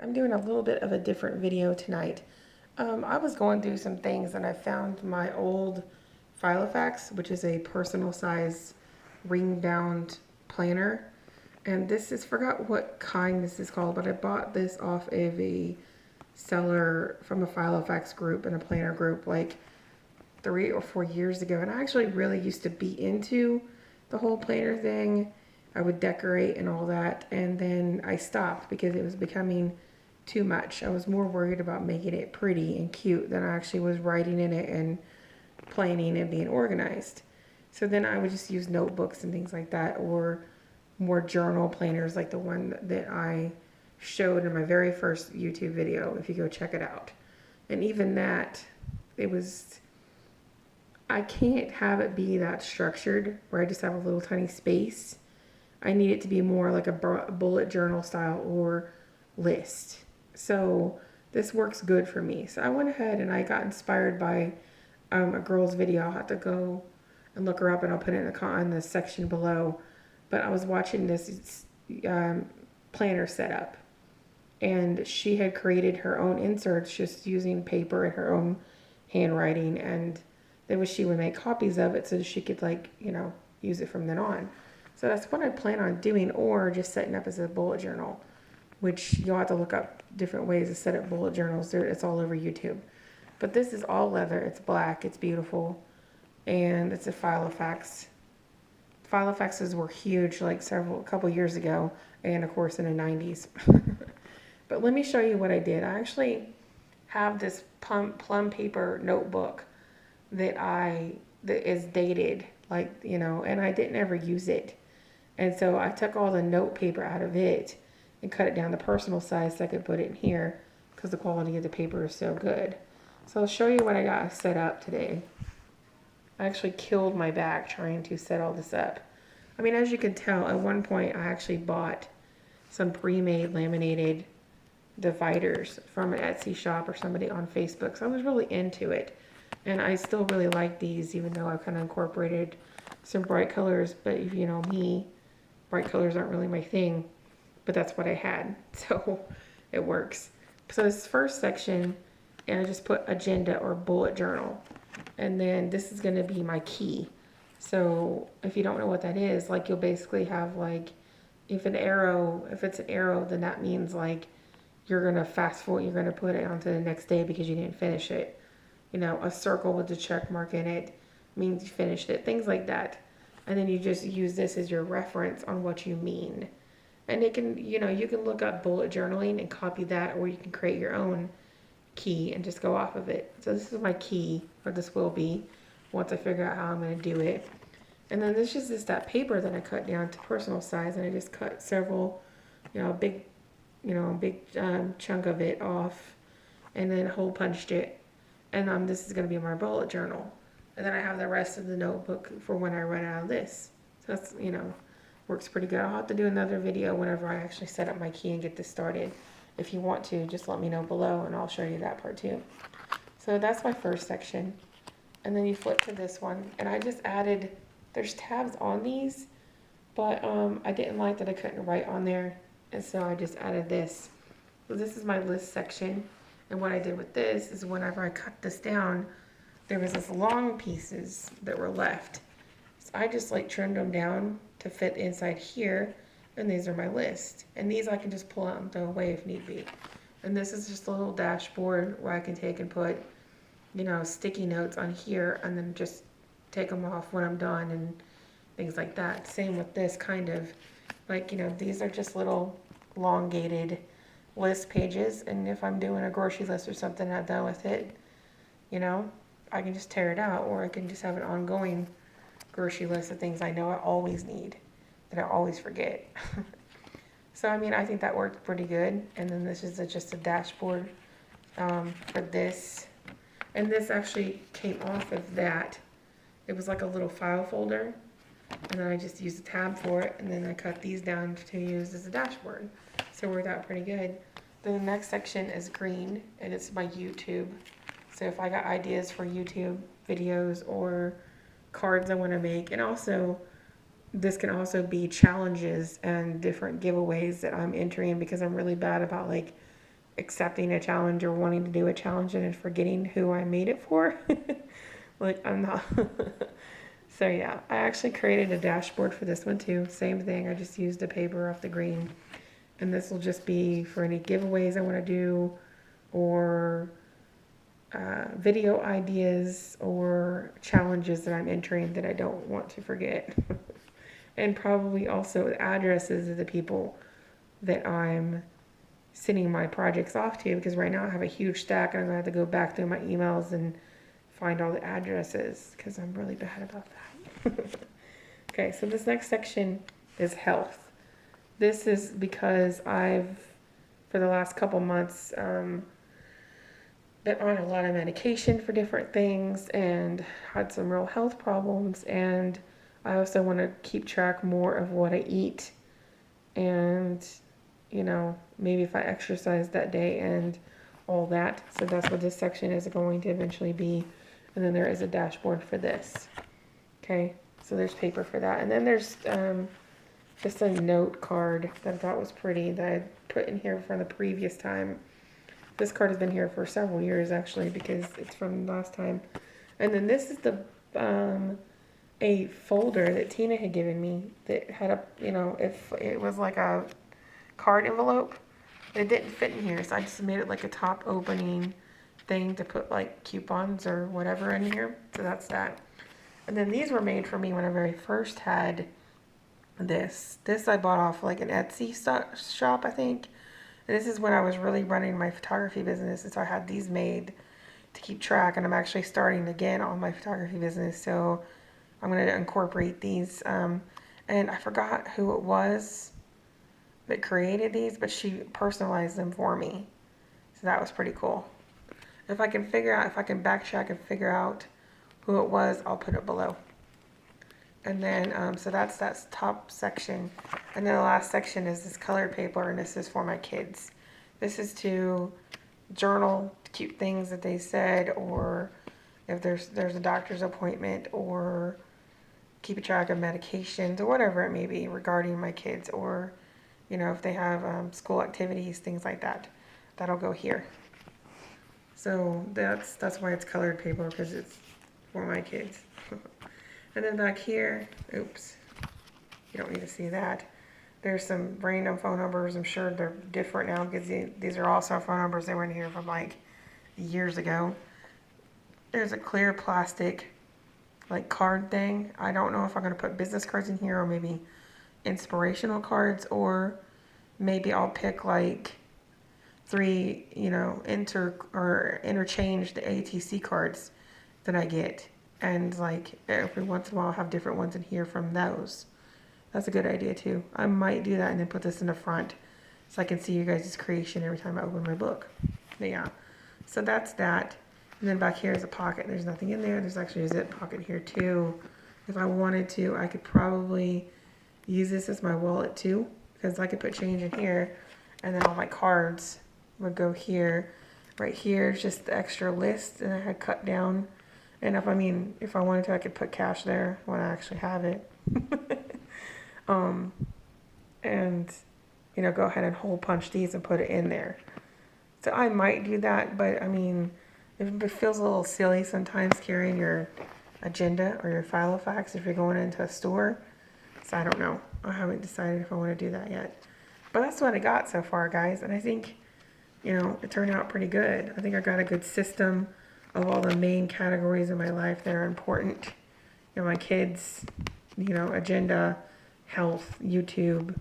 I'm doing a little bit of a different video tonight. I was going through some things and I found my old Filofax, which is a personal size ring bound planner. And this is, forgot what kind this is called, but I bought this off of a seller from a Filofax group and a planner group like 3 or 4 years ago. And I actually really used to be into the whole planner thing. I would decorate and all that, and then I stopped because it was becoming too much. I was more worried about making it pretty and cute than I actually was writing in it and planning and being organized. So then I would just use notebooks and things like that, or more journal planners like the one that I showed in my very first YouTube video, if you go check it out. And even that, it was, I can't have it be that structured where I just have a little tiny space. I need it to be more like a bullet journal style or list. So this works good for me. So I went ahead and I got inspired by a girl's video. I'll have to go and look her up and I'll put it in the section below. But I was watching this planner setup, and she had created her own inserts just using paper and her own handwriting, and then she would make copies of it so that she could, like, use it from then on. So that's what I plan on doing, or just setting up as a bullet journal, which you'll have to look up different ways to set up bullet journals. It's all over YouTube. But this is all leather. It's black. It's beautiful. And it's a Filofax. Filofaxes were huge like a couple years ago, and of course in the 90s. But let me show you what I did. I actually have this plum paper notebook that is dated, and I didn't ever use it. And so I took all the note paper out of it and cut it down to personal size so I could put it in here because the quality of the paper is so good. So I'll show you what I got set up today. I actually killed my back trying to set all this up. I mean, as you can tell, at one point I actually bought some pre-made laminated dividers from an Etsy shop or somebody on Facebook. So I was really into it. And I still really like these, even though I've kind of incorporated some bright colors. But if you know me, bright colors aren't really my thing. But that's what I had. So it works. So this first section, and I just put agenda or bullet journal. And then this is going to be my key. So if you don't know what that is, like, you'll basically have, like, if it's an arrow, then that means, like, you're going to fast forward, you're going to put it onto the next day because you didn't finish it. A circle with the check mark in it means you finished it, things like that. And then you just use this as your reference on what you mean. And it can, you can look up bullet journaling and copy that, or you can create your own key and just go off of it. So this is my key, or this will be, once I figure out how I'm going to do it. And then this is just that paper that I cut down to personal size, and I just cut several, a big chunk of it off, and then hole punched it. And this is going to be my bullet journal. And then I have the rest of the notebook for when I run out of this. So that's, works pretty good. I'll have to do another video whenever I actually set up my key and get this started. If you want to, just let me know below and I'll show you that part too. So that's my first section. And then you flip to this one. And I just added, there's tabs on these, but I didn't like that I couldn't write on there. And so I just added this. So this is my list section. And what I did with this is whenever I cut this down, there was this long pieces that were left. So I just trimmed them down to fit inside here. And these are my list. And these I can just pull out and throw away if need be. And this is just a little dashboard where I can take and put, sticky notes on here and then just take them off when I'm done and things like that. Same with this kind of, these are just little elongated list pages. And if I'm doing a grocery list or something, not done with it, I can just tear it out, or I can just have an ongoing grocery list of things I know I always need, that I always forget. So, I think that worked pretty good. And then this is just a dashboard for this. And this actually came off of that. It was like a little file folder. And then I just used a tab for it. And then I cut these down to use as a dashboard. So it worked out pretty good. The next section is green, and it's my YouTube. So if I got ideas for YouTube videos or cards I want to make, and also this can also be challenges and different giveaways that I'm entering, because I'm really bad about accepting a challenge or wanting to do a challenge and then forgetting who I made it for. Like, I'm not. So yeah, I actually created a dashboard for this one too. Same thing, I just used the paper off the green. And this will just be for any giveaways I want to do, or video ideas or challenges that I'm entering that I don't want to forget. And probably also addresses of the people that I'm sending my projects off to, because right now I have a huge stack and I'm going to have to go back through my emails and find all the addresses because I'm really bad about that. Okay, so this next section is health. This is because I've, for the last couple months, been on a lot of medication for different things and had some real health problems. And I also want to keep track more of what I eat and, you know, maybe if I exercise that day and all that. So that's what this section is going to eventually be. And then there is a dashboard for this. Okay, so there's paper for that. And then there's just a note card that I thought was pretty that I put in here from the previous time. This card has been here for several years actually because it's from last time. And then this is the a folder that Tina had given me that had a, you know, if it was like a card envelope, it didn't fit in here, so I just made it like a top opening thing to put like coupons or whatever in here. So that's that. And then these were made for me when I very first had this. This I bought off like an Etsy shop, I think. And this is when I was really running my photography business, and so I had these made to keep track, and I'm actually starting again on my photography business, so I'm going to incorporate these. And I forgot who it was that created these, but she personalized them for me. So that was pretty cool. If I can figure out, if I can backtrack and figure out who it was, I'll put it below. And then, so that's that top section. And then the last section is this colored paper, and this is for my kids. This is to journal cute things that they said, or if there's a doctor's appointment, or keep a track of medications, or whatever it may be regarding my kids, or, you know, if they have school activities, things like that. That'll go here. So that's why it's colored paper, because it's for my kids. And then back here, oops, you don't need to see that. There's some random phone numbers. I'm sure they're different now because these are also phone numbers that were in here from like years ago. There's a clear plastic like card thing. I don't know if I'm going to put business cards in here or maybe inspirational cards, or maybe I'll pick like 3, you know, interchange the ATC cards that I get. And like every once in a while I'll have different ones in here from those. That's a good idea too. I might do that and then put this in the front so I can see you guys' creation every time I open my book. But yeah, so that's that. And then back here is a pocket. There's nothing in there. There's actually a zip pocket here too. If I wanted to, I could probably use this as my wallet too, because I could put change in here and then all my cards would go here. Right here is just the extra list, and I had cut down. And if I wanted to, I could put cash there when I actually have it. And, you know, go ahead and hole punch these and put it in there. So I might do that, but I mean, it feels a little silly sometimes carrying your agenda or your Filofax if you're going into a store. So I don't know. I haven't decided if I want to do that yet. But that's what I got so far, guys. And I think, you know, it turned out pretty good. I think I got a good system of all the main categories in my life that are important. You know, my kids, you know, agenda, health, YouTube,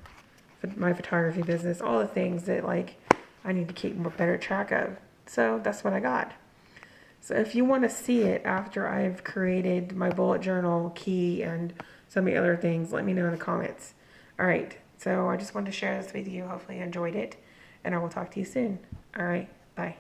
my photography business, all the things that like I need to keep better track of. So that's what I got. So if you want to see it after I've created my bullet journal key and so many other things, let me know in the comments. All right, so I just wanted to share this with you. Hopefully you enjoyed it, and I will talk to you soon. All right, bye.